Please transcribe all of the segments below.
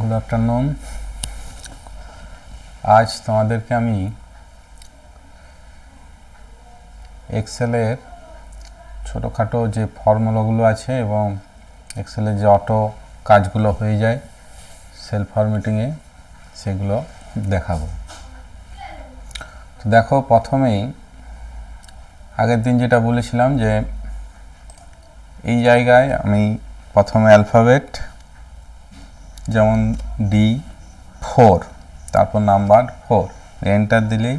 Good afternoon. আজ তোমাদেরকে আমি এক্সেলের ছোটোখাটো যে ফর্মুলাগুলো আছে এবং এক্সেলের যে অটো কাজগুলো হয়ে যায় সেল ফরম্যাটিংয়ে সেগুলো দেখাবো। তো দেখো, প্রথমেই আগের দিন যেটা বলেছিলাম যে এই জায়গায় আমি প্রথমে অ্যালফাবেট যেমন D4, তারপর নাম্বার 4 এন্টার দিলেই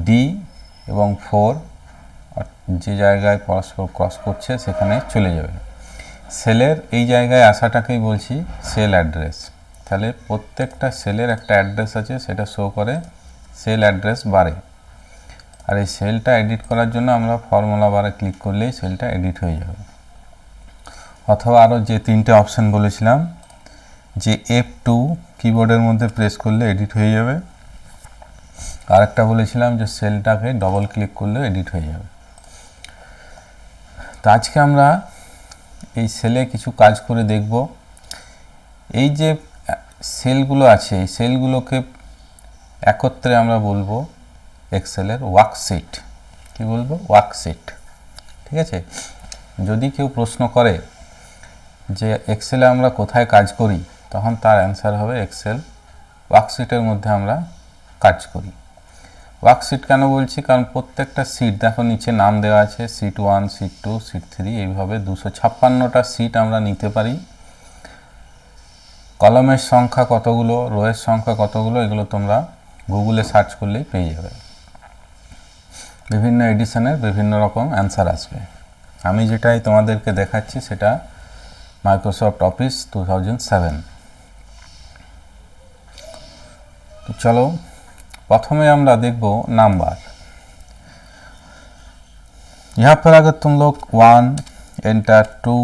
ডি এবং 4 যে জায়গায় পরস্পর ক্রস করছে সেখানে চলে যাবে। সেলের এই জায়গায় আসাটাকেই বলছি সেল অ্যাড্রেস। তাহলে প্রত্যেকটা সেলের একটা অ্যাড্রেস আছে, সেটা শো করে সেল অ্যাড্রেস বারে। আর এই সেলটা এডিট করার জন্য আমরা ফর্মুলা বারে ক্লিক করলেই সেলটা এডিট হয়ে যাবে। অথবা আরও যে তিনটে অপশান বলেছিলাম, যে F2 কিবোর্ডের মধ্যে প্রেস করলে এডিট হয়ে যাবে। আরেকটা বলেছিলাম যে সেলটাকে ডবল ক্লিক করলে এডিট হয়ে যাবে। তো আজকে আমরা এই সেলে কিছু কাজ করে দেখব। এই যে সেলগুলো আছে এই সেলগুলোকে একত্রে আমরা বলবো এক্সেলের ওয়ার্কশিট। কি বলবো? ওয়ার্কশিট। ঠিক আছে? যদি কেউ প্রশ্ন করে যে এক্সেলে আমরা কোথায় কাজ করি, তখন তার অ্যান্সার হবে এক্সেল ওয়ার্কশিটের মধ্যে আমরা কাজ করি। ওয়ার্কশিট কেন বলছি? কারণ প্রত্যেকটা সিট দেখো নিচে নাম দেওয়া আছে, সিট 1, সিট 2, সিট 3, এইভাবে 256টা সিট আমরা নিতে পারি। কলামের সংখ্যা কতগুলো, রোয়ের সংখ্যা কতগুলো, এগুলো তোমরা গুগলে সার্চ করলেই পেয়ে যাবে। বিভিন্ন এডিশনের বিভিন্ন রকম অ্যান্সার আসবে। আমি যেটাই তোমাদেরকে দেখাচ্ছি সেটা মাইক্রোসফট অফিস 2007। তো চলো, प्रथमे আমরা देखब नंबर। यहाँ पर अगर तुम लोग 1 एंटर 2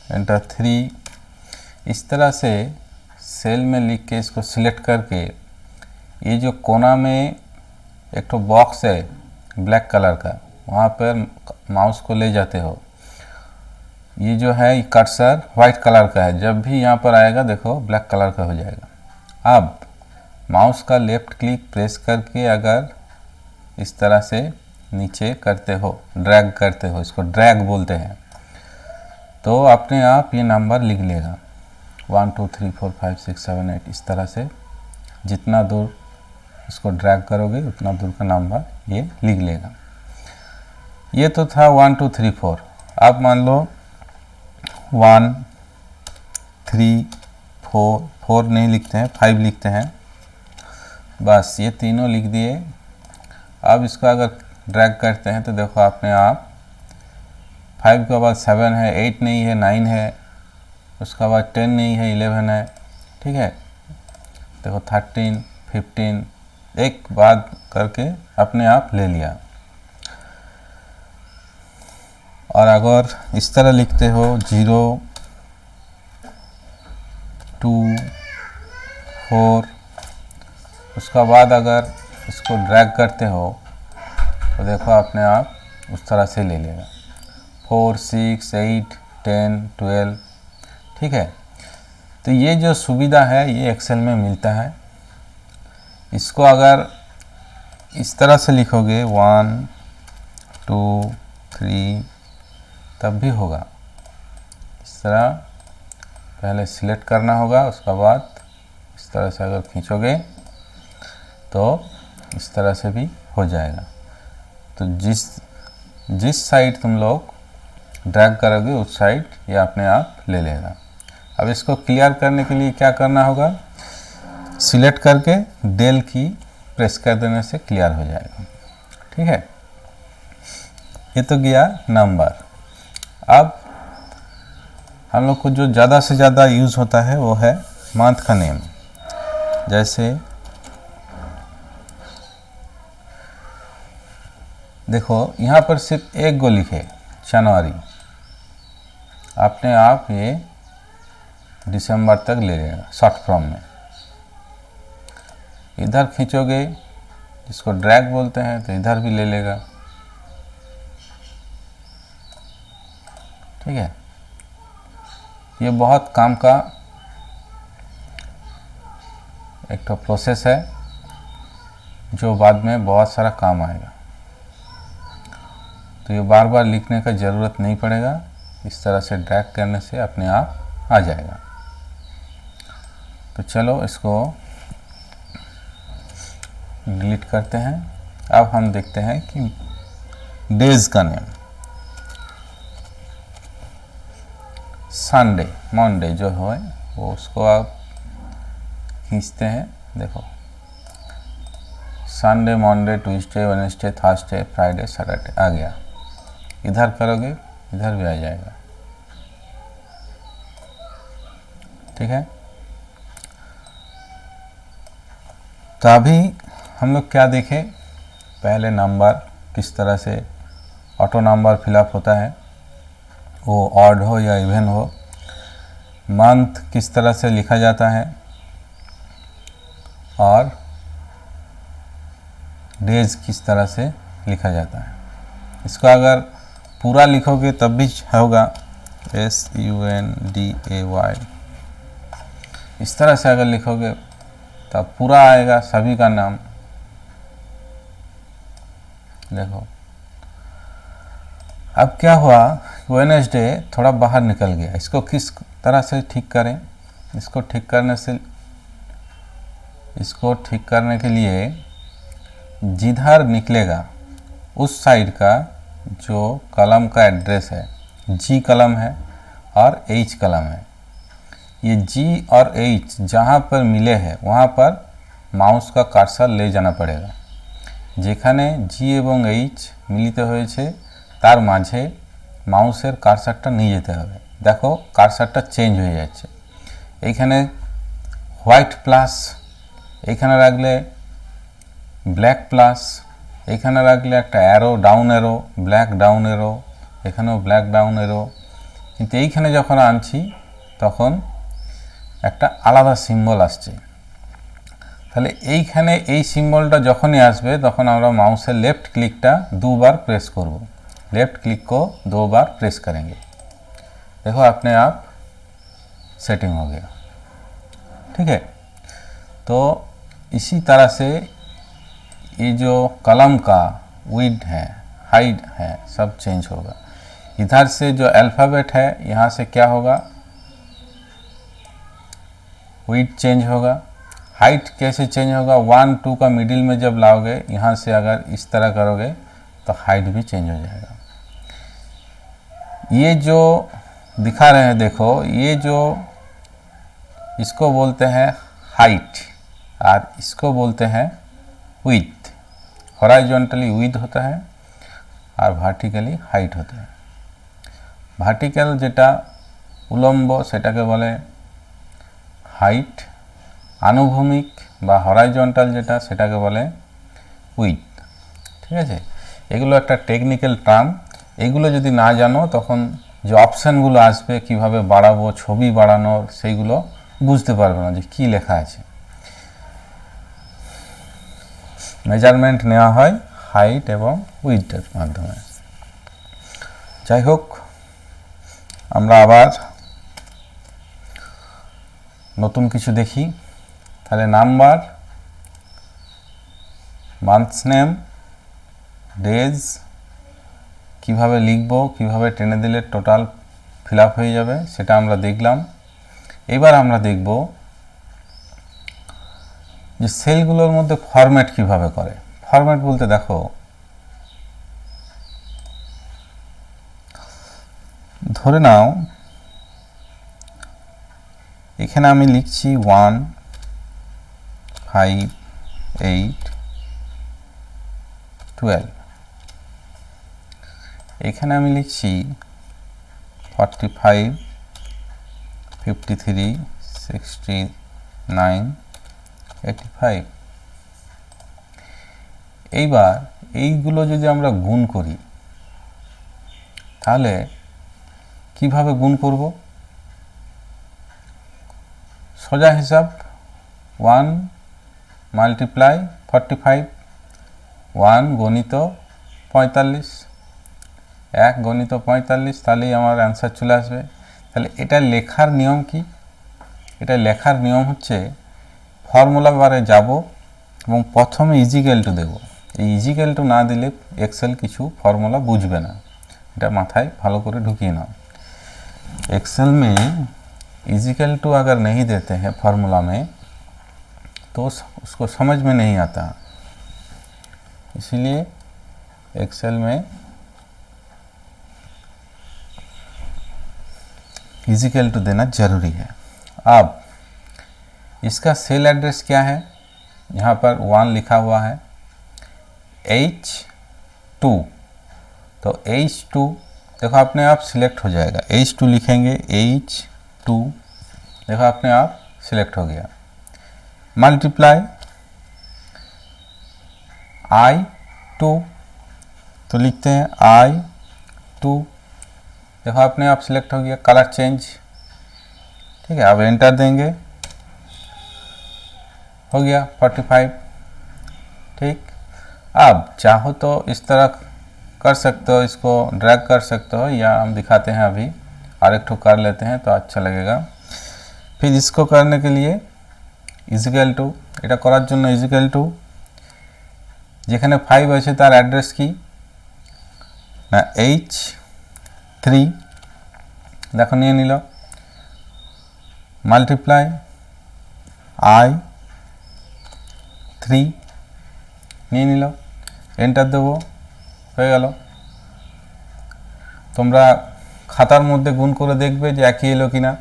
एंटर 3 इस तरह से सेल में लिख के इसको सिलेक्ट करके ये जो कोना में एक तो बॉक्स है ब्लैक कलर का, वहाँ पर माउस को ले जाते हो। ये जो है ये कर्सर वाइट कलर का है, जब भी यहाँ पर आएगा देखो ब्लैक कलर का हो जाएगा। अब माउस का लेफ्ट क्लिक प्रेस करके अगर इस तरह से नीचे करते हो, ड्रैग करते हो, इसको ड्रैग बोलते हैं, तो अपने आप ये नंबर लिख लेगा 1 2 3 4 5 6 7 8। इस तरह से जितना दूर इसको ड्रैग करोगे उतना दूर का नंबर ये लिख लेगा। ये तो था 1 2 3 4। अब मान लो 1 3 4 नहीं लिखते हैं, 5 लिखते हैं, बस ये तीनों लिख दिए। अब इसको अगर ड्रैग करते हैं तो देखो अपने आप 5 के बाद 7 है, 8 नहीं है, 9 है, उसका बाद 10 नहीं है, 11 है। ठीक है? देखो 13 15 एक बाद करके अपने आप ले लिया। और अगर इस तरह लिखते हो 0 2 4, उसका बाद अगर इसको ड्रैग करते हो तो देखो अपने आप उस तरह से ले लेगा 4 6 8 10 12। ठीक है? तो ये जो सुविधा है ये एक्सेल में मिलता है। इसको अगर इस तरह से लिखोगे 1 2 3 तब भी होगा। इस तरह पहले सिलेक्ट करना होगा, उसका बाद इस तरह से अगर खींचोगे तो इस तरह से भी हो जाएगा। तो जिस साइड तुम लोग ड्रैग करोगे उस साइड ये अपने आप ले लेगा। अब इसको क्लियर करने के लिए क्या करना होगा? सिलेक्ट करके डेल की प्रेस कर देने से क्लियर हो जाएगा। ठीक है? ये तो गया नंबर। अब हम लोग को जो ज़्यादा से ज़्यादा यूज़ होता है वो है मंथ का नेम। जैसे देखो यहाँ पर सिर्फ एक गो लिखे जनवरी, अपने आप ये दिसंबर तक ले लेगा शॉर्ट फॉर्म में। इधर खींचोगे, जिसको ड्रैग बोलते हैं, तो इधर भी ले लेगा। ठीक है? ये बहुत काम का एक तो प्रोसेस है जो बाद में बहुत सारा काम आएगा। तो ये बार बार लिखने का ज़रूरत नहीं पड़ेगा, इस तरह से ड्रैग करने से अपने आप आ जाएगा। तो चलो इसको डिलीट करते हैं। अब हम देखते हैं कि डेज का नेम संडे मंडे जो है वो उसको आप खींचते हैं। देखो Sunday Monday Tuesday Wednesday Thursday Friday Saturday आ गया। इधर करोगे इधर भी आ जाएगा। ठीक है, तो अभी हम लोग क्या देखें, पहले नंबर किस तरह से ऑटो नंबर फिलअप होता है, वो ऑड हो या इवन हो। मंथ किस तरह से लिखा जाता है और डेज किस तरह से लिखा जाता है। इसको अगर पूरा लिखोगे तब भी होगा SUNDAY, इस तरह से अगर लिखोगे तब पूरा आएगा सभी का नाम। देखो अब क्या हुआ, वेडनेसडे थोड़ा बाहर निकल गया। इसको किस तरह से ठीक करें, इसको ठीक करने के लिए जिधर निकलेगा उस साइड का जो कलम का एड्रेस है, G कलम है और H कलम है, ये G और H जहाँ पर मिले हैं वहाँ पर माउस का कर्सर ले जाना पड़ेगा। যেখানে G এবং H মিলিত হয়েছে তার মাঝে মাউসের কার্সারটা নিয়ে যেতে হবে। দেখো কার্সারটা চেঞ্জ হয়ে যাচ্ছে। এইখানে হোয়াইট প্লাস, এইখানে রাখলে ব্ল্যাক প্লাস, এইখানে রাখলে একটা arrow down arrow, black down arrow, এখানেও ব্ল্যাক ডাউন অ্যারো। কিন্তু এইখানে যখন আনছি তখন একটা আলাদা সিম্বল আসছে। তাহলে এইখানে এই সিম্বলটা যখনই আসবে তখন আমরা माउस लेफ्ट क्लिकটা দুবার प्रेस করব। लेफ्ट क्लिक को 2 बार प्रेस करेंगे। देखो अपने आप सेटिंग हो गया। ठीक है, तो इसी तरह से ये जो कलम का विड्थ है हाइट है सब चेंज होगा। इधर से जो अल्फ़ाबेट है यहाँ से क्या होगा, विड्थ चेंज होगा। हाइट कैसे चेंज होगा, 1 2 का मिडिल में जब लाओगे यहाँ से अगर इस तरह करोगे तो हाइट भी चेंज हो जाएगा। ये जो दिखा रहे हैं देखो, ये जो इसको बोलते हैं हाइट और इसको बोलते हैं विड्थ। हॉरिजॉन्टली विड्थ होता है और वर्टिकली हाइट होता है। वर्टिकल जेटा उलम्ब सेटाके बोले हाइट, आनुभूमिक বা হরাইজন্টাল যেটা সেটাকে বলে উইথ। ঠিক আছে, এগুলো একটা টেকনিক্যাল টার্ম। এগুলো যদি না জানো তখন যে অপশানগুলো আসবে কিভাবে বাড়াবো, ছবি বাড়ানোর, সেইগুলো বুঝতে পারবে না যে কি লেখা আছে। মেজারমেন্ট নেওয়া হয় হাইট এবং উইথের মাধ্যমে। যাই হোক, আমরা আবার নতুন কিছু দেখি। তাহলে নাম্বার, মান্থস নেম, ডেজ কিভাবে লিখব, কিভাবে টেনে দিলে টোটাল ফিল আপ হয়ে যাবে সেটা আমরা দেখলাম। এবার আমরা দেখব যে সেলগুলোর মধ্যে ফরম্যাট কিভাবে করে। ফরম্যাট বলতে দেখো ধরে নাও এখানে আমি লিখছি 1 5 8 12, এখানে আমি লিখছি 45 53 69 85। এইবার এইগুলো যদি আমরা গুণ করি তাহলে কিভাবে গুণ করব, সোজা হিসাব 1 মাল্টিপ্লাই 45, 1 গণিত 45, 1 গণিত 45, তাহলেই আমার অ্যান্সার চলে আসবে। তাহলে তাহলে এটা লেখার নিয়ম কি? এটা লেখার নিয়ম হচ্ছে ফর্মুলা বারে যাব এবং প্রথমে ইজিক্যাল টু দেব। এই ইজিক্যাল টু না দিলে एक्सेल কিছু फॉर्मूला বুঝবে না, এটা মাথায় ভালো করে ঢুকিয়ে নাও। एक्सेल में इजिकल टू अगर नहीं देते हैं फार्मूला में तो उसको समझ में नहीं आता, इसीलिए एक्सेल में इजिकल टू देना जरूरी है। अब इसका सेल एड्रेस क्या है? यहाँ पर 1 लिखा हुआ है, H2, तो H2 देखो अपने आप सिलेक्ट हो जाएगा। H2 लिखेंगे, H2 देखो अपने आप सिलेक्ट हो गया। मल्टीप्लाई I2 तो लिखते हैं I2 देखो अपने आप सिलेक्ट हो गया। कलर चेंज, ठीक है। अब एंटर देंगे, हो गया 45, ठीक। अब चाहो तो इस तरह कर सकते हो, इसको ड्रैग कर सकते हो, या हम दिखाते हैं अभी और एक ठो कर लेते हैं तो अच्छा लगेगा। फिर इसको करने के लिए इजिकल टू, এটা করার জন্য ইজিক্যাল টু যেখানে 5 আছে তার অ্যাড্রেস কি না H3 দেখো নিয়ে নিল, মাল্টিপ্লাই I3 নিয়ে নিল, এন্টার দেবো, হয়ে গেল। তোমরা খাতার মধ্যে গুণ করে দেখবে যে একই এলো কিনা।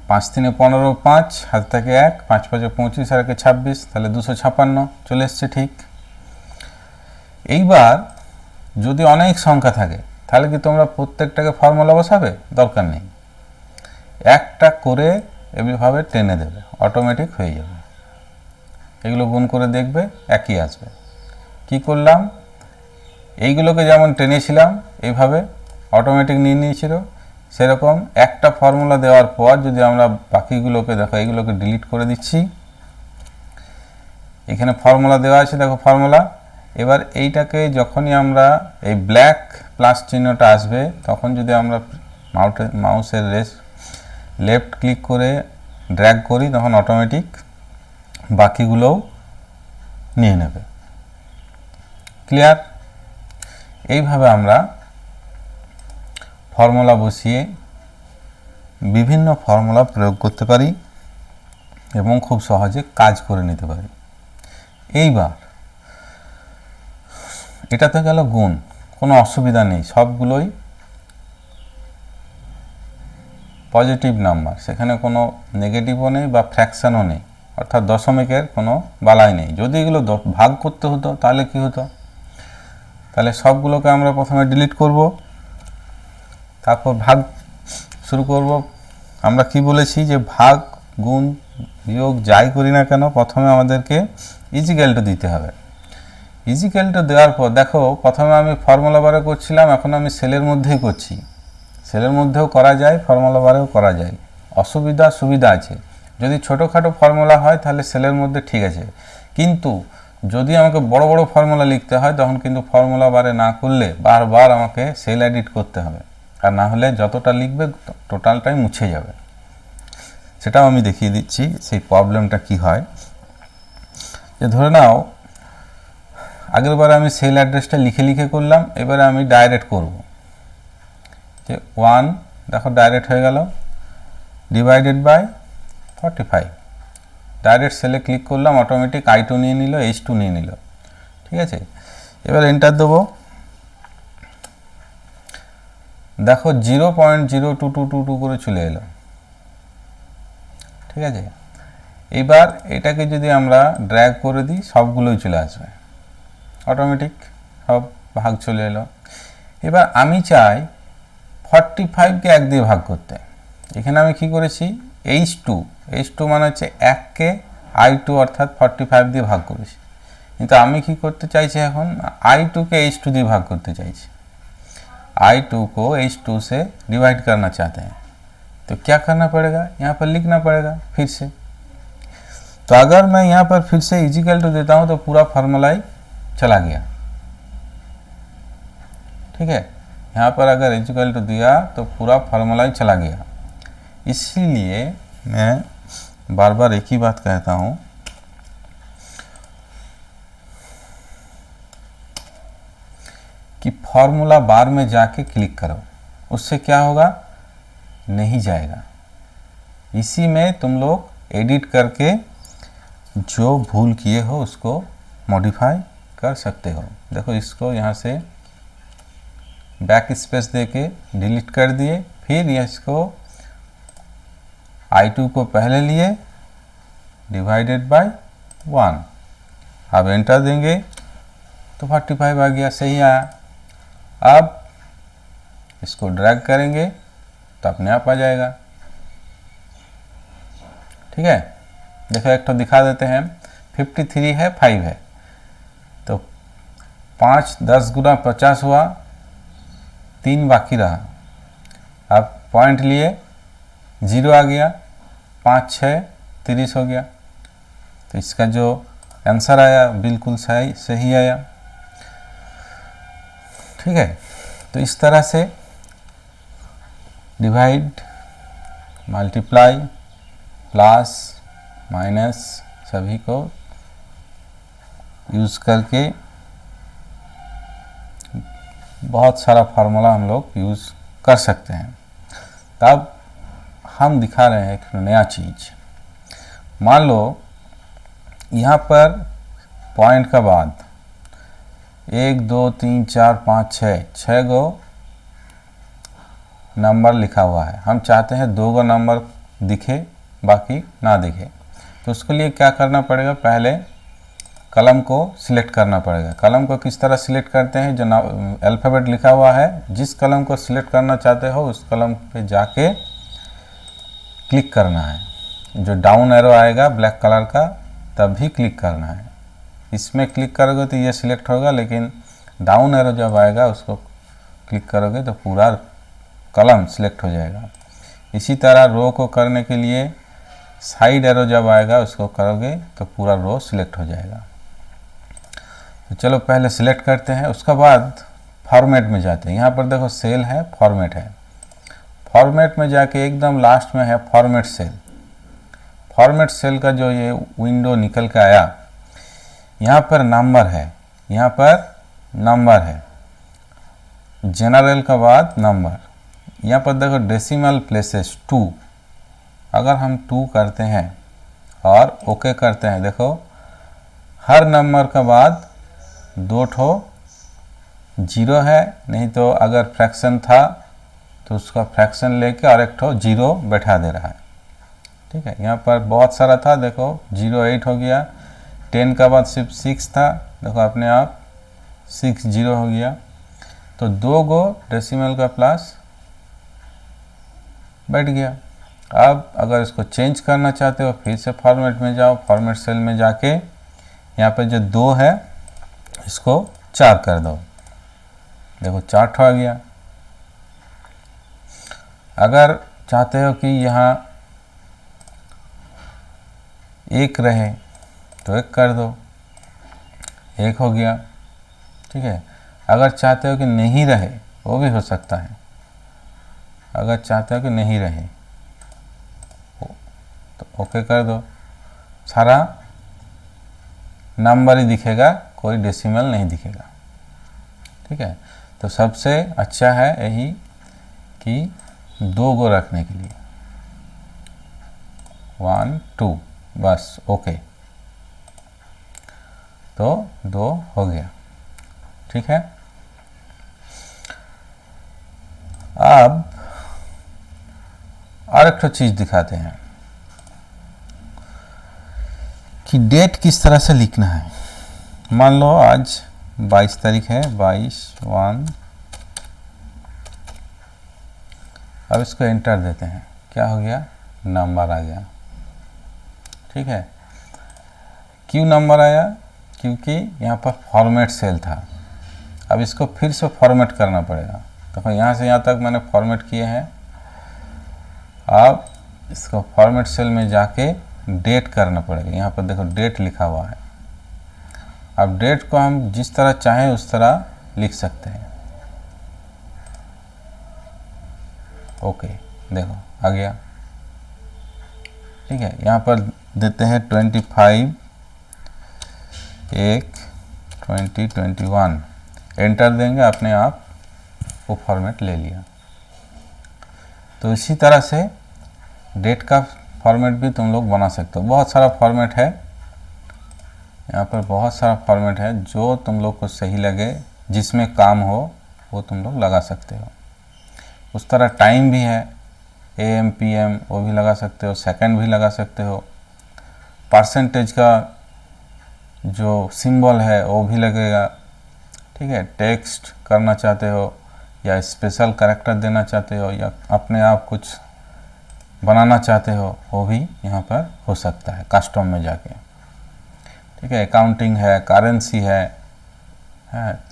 5 3 15 5 হাত থেকে 1 5 5 25 আর 1 26, তাহলে 256 চলে এসছে ঠিক। এইবার যদি অনেক সংখ্যা থাকে তাহলে কি তোমরা প্রত্যেকটাকে ফর্মুলা বসাবে? দরকার নেই, একটা করে এভাবে টেনে দেবে, অটোমেটিক হয়ে যাবে। এগুলো গুণ করে দেখবে একই আসবে। কি করলাম, এইগুলোকে যেমন টেনেছিলাম এইভাবে অটোমেটিক নিয়ে নিয়েছিল, সেরকম একটা ফর্মুলা দেওয়ার পর যদি আমরা বাকিগুলোকে দেখো, এইগুলোকে ডিলিট করে দিচ্ছি। এখানে ফর্মুলা দেওয়া আছে, দেখো ফর্মুলা। এবার এইটাকে যখনই আমরা এই ব্ল্যাক প্লাস চিহ্নটা আসবে তখন যদি আমরা মাউসের লেফট ক্লিক করে ড্র্যাগ করি তখন অটোমেটিক বাকিগুলোও নিয়ে নেবে। ক্লিয়ার? এইভাবে আমরা ফর্মুলা বসিয়ে বিভিন্ন ফর্মুলা প্রয়োগ করতে পারি এবং খুব সহজে কাজ করে নিতে পারি। এইবার এটা তো গেল গুণ, কোনো অসুবিধা নেই, সবগুলোই পজিটিভ নাম্বার, সেখানে কোনো নেগেটিভও নেই বা ফ্র্যাকশনও নেই, অর্থাৎ দশমিকের কোনো বালাই নেই। যদি এগুলো ভাগ করতে হতো তাহলে কি হতো? তাহলে সবগুলোকে আমরা প্রথমে ডিলিট করব, তারপর ভাগ শুরু করব। আমরা কি বলেছি যে ভাগ গুণ বিয়োগ যাই করি না কেন প্রথমে আমাদেরকে ইজিক্যাল টু দিতে হবে। ইজিক্যাল টু দেওয়ার পর দেখো প্রথমে আমি ফর্মুলা বারে করছিলাম, এখন আমি সেলের মধ্যেই করছি। সেলের মধ্যেও করা যায়, ফর্মুলা বারেও করা যায়, অসুবিধা সুবিধা আছে। যদি ছোটোখাটো ফর্মুলা হয় তাহলে সেলের মধ্যে ঠিক আছে, কিন্তু যদি আমাকে বড় বড় ফর্মুলা লিখতে হয় তখন কিন্তু ফর্মুলা বারে না করলে বারবার আমাকে সেল এডিট করতে হবে, আর না হলে যতটা লিখবে টোটালটাই মুছে যাবে। সেটাও আমি দেখিয়ে দিচ্ছি সেই প্রবলেমটা কি হয়। যে ধরে নাও আগের বার আমি সেল অ্যাড্রেসটা লিখে লিখে করলাম, এবারে আমি ডাইরেক্ট করব। যে 1 দেখো ডাইরেক্ট হয়ে গেল, ডিভাইডেড বাই 45, ডাইরেক্ট সেলে ক্লিক করলাম, অটোমেটিক I2 নিয়ে নিল, H2 নিয়ে নিল, ঠিক আছে। এবার এন্টার দেবো, দেখো 0.02222 করে চলে এলো, ঠিক আছে। এবার এটাকে যদি আমরা ড্র্যাগ করে দিই সবগুলোই চলে আসবে, অটোমেটিক সব ভাগ চলে এলো। এবার আমি চাই 45কে 1 দিয়ে ভাগ করতে। এখানে আমি কি করেছি, H2 মানে হচ্ছে 1কে I2 অর্থাৎ 45 দিয়ে ভাগ করেছি, কিন্তু আমি কি করতে চাইছি এখন I2কে H2 দিয়ে भाग करते চাইছি। I2 को H2 से डिवाइड करना चाहते हैं, तो क्या करना पड़ेगा, यहाँ पर लिखना पड़ेगा फिर से। तो अगर मैं यहाँ पर फिर से इजिकल टू देता हूँ तो पूरा फार्मूला ही चला गया, ठीक है। यहाँ पर अगर इक्वल टू दिया तो पूरा फार्मूला ही चला गया। इसीलिए मैं बार बार एक ही बात कहता हूँ कि फॉर्मूला बार में जाके क्लिक करो, उससे क्या होगा, नहीं जाएगा। इसी में तुम लोग एडिट करके जो भूल किए हो उसको मॉडिफाई कर सकते हो। देखो इसको यहाँ से बैक स्पेस देके डिलीट कर दिए, फिर इसको I2 को पहले लिए डिवाइडेड बाय 1, अब एंटर देंगे तो 45 आ गया, सही आया। अब इसको ड्रैग करेंगे तो अपने आप आ जाएगा। ठीक है, देखो एक तो दिखा देते हैं, 53 है, 5 है, तो 5 10 गुना 50 हुआ, 3 बाकी रहा। अब पॉइंट लिए 0 आ गया, 5 6 30 हो गया। तो इसका जो आंसर आया बिल्कुल सही आया। ठीक है, तो इस तरह से डिवाइड, मल्टीप्लाई, प्लस, माइनस सभी को यूज़ करके बहुत सारा फार्मूला हम लोग यूज़ कर सकते हैं। तब हम दिखा रहे हैं एक नया चीज़। मान लो यहाँ पर पॉइंट का बाद 1 2 3 4 5 6 गो नंबर लिखा हुआ है। हम चाहते हैं 2 गो नंबर दिखे, बाकी ना दिखे। तो उसके लिए क्या करना पड़ेगा, पहले कलम को सिलेक्ट करना पड़ेगा। कलम को किस तरह सिलेक्ट करते हैं, जो अल्फ़ाबेट लिखा हुआ है, जिस कलम को सिलेक्ट करना चाहते हो उस कलम पे जाके क्लिक करना है। जो डाउन एरो आएगा ब्लैक कलर का तभी क्लिक करना है। इसमें क्लिक करोगे तो ये सिलेक्ट होगा, लेकिन डाउन एरो जब आएगा उसको क्लिक करोगे तो पूरा कलम सिलेक्ट हो जाएगा। इसी तरह रो को करने के लिए साइड एरो जब आएगा उसको करोगे तो पूरा रो सिलेक्ट हो जाएगा। तो चलो पहले सिलेक्ट करते हैं, उसके बाद फॉर्मेट में जाते हैं। यहाँ पर देखो सेल है, फॉर्मेट है। फॉर्मेट में जाके एकदम लास्ट में है फॉर्मेट सेल। फॉर्मेट सेल का जो ये विंडो निकल के आया, यहाँ पर नंबर है, यहाँ पर नंबर है, जनरल का बाद नंबर। यहाँ पर देखो डेसिमल प्लेसेस 2, अगर हम 2 करते हैं और ओके करते हैं, देखो हर नंबर का बाद 2 ठो 0 है, नहीं तो अगर फ्रैक्शन था तो उसका फ्रैक्शन लेके और एक ठो 0 बैठा दे रहा है। ठीक है, यहाँ पर बहुत सारा था, देखो 0 8 हो गया, 10 का बाद सिर्फ 6 था, देखो अपने आप 6 0 हो गया। तो 2 गो डेसिमल का प्लस बैठ गया। अब अगर इसको चेंज करना चाहते हो फिर से फॉर्मेट में जाओ, फॉर्मेट सेल में जाके यहाँ पर जो 2 है इसको 4 कर दो, देखो 4 ठो आ गया। अगर चाहते हो कि यहाँ 1 रहे तो 1 कर दो, 1 हो गया। ठीक है, अगर चाहते हो कि नहीं रहे वो भी हो सकता है। अगर चाहते हो कि नहीं रहे तो ओके कर दो, सारा नंबर ही दिखेगा, कोई डेसिमल नहीं दिखेगा। ठीक है, तो सबसे अच्छा है यही कि 2 गो रखने के लिए 1 2 बस, ओके, तो 2 हो गया। ठीक है, अब और एक चीज़ दिखाते हैं कि डेट किस तरह से लिखना है। मान लो आज 22 तारीख है, 22/1। अब इसको एंटर देते हैं, क्या हो गया, नंबर आ गया। ठीक है, क्यों नंबर आया, क्योंकि यहाँ पर फॉर्मेट सेल था। अब इसको फिर से फॉर्मेट करना पड़ेगा। तो यहाँ से यहाँ तक मैंने फॉर्मेट किए हैं। अब इसको फॉर्मेट सेल में जाके डेट करना पड़ेगा। यहाँ पर देखो डेट लिखा हुआ है। अब डेट को हम जिस तरह चाहें उस तरह लिख सकते हैं। ओके, देखो आ गया। ठीक है, यहाँ पर देते हैं 25 1 2021, एंटर देंगे, अपने आप वो फॉर्मेट ले लिया। तो इसी तरह से डेट का फॉर्मेट भी तुम लोग बना सकते हो। बहुत सारा फॉर्मेट है यहाँ पर, बहुत सारा फॉर्मेट है, जो तुम लोग को सही लगे, जिसमें काम हो वो तुम लोग लगा सकते हो। उस तरह टाइम भी है, AM PM वो भी लगा सकते हो, सेकंड भी लगा सकते हो, परसेंटेज का जो सिंबल है वो भी लगेगा। ठीक है, टेक्स्ट करना चाहते हो या स्पेशल कैरेक्टर देना चाहते हो या अपने आप कुछ बनाना चाहते हो, वो भी यहाँ पर हो सकता है कस्टम में जाके। ठीक है, अकाउंटिंग है, करेंसी है,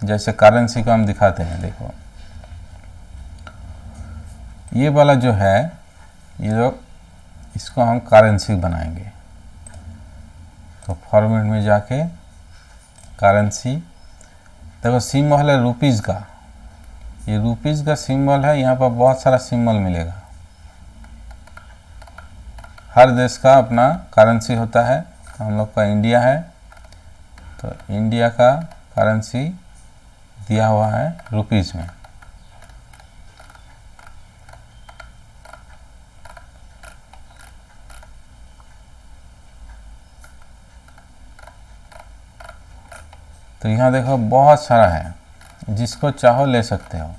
जैसे करेंसी को हम दिखाते हैं, देखो ये वाला जो है, ये जो इसको हम करेंसी बनाएंगे। तो फॉर्मेट में जाके करेंसी, देखो सिंबल है रुपीज़ का, ये रुपीज़ का सिंबल है। यहाँ पर बहुत सारा सिंबल मिलेगा, हर देश का अपना करेंसी होता है। हम लोग का इंडिया है, तो इंडिया का करेंसी दिया हुआ है रुपीज़ में। तो यहाँ देखो बहुत सारा है, जिसको चाहो ले सकते हो।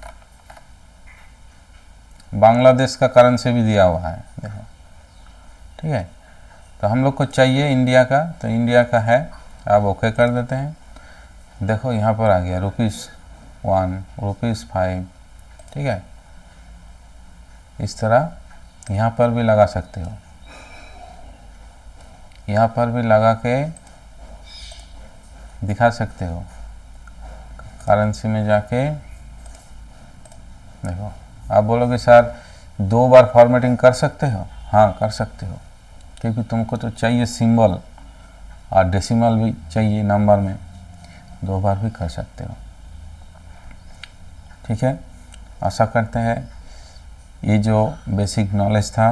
बांग्लादेश का करेंसी भी दिया हुआ है, देखो। ठीक है, तो हम लोग को चाहिए इंडिया का, तो इंडिया का है, आप ओके कर देते हैं। देखो यहाँ पर आ गया ₹1, ₹5। ठीक है, इस तरह यहाँ पर भी लगा सकते हो, यहाँ पर भी लगा के दिखा सकते हो। करेंसी में जाके देखो, आप बोलोगे सर 2 बार फॉर्मेटिंग कर सकते हो? हाँ कर सकते हो, क्योंकि तुमको तो चाहिए सिंबल और डेसिमल भी चाहिए नंबर में, 2 बार भी कर सकते हो। ठीक है, आशा करते हैं ये जो बेसिक नॉलेज था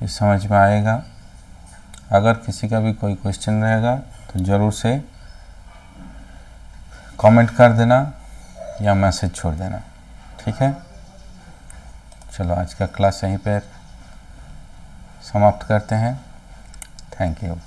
ये समझ में आएगा। अगर किसी का भी कोई क्वेश्चन रहेगा तो ज़रूर से कमेंट कर देना या मैसेज छोड़ देना। ठीक है, चलो आज का क्लास यहीं पर समाप्त करते हैं। Thank you.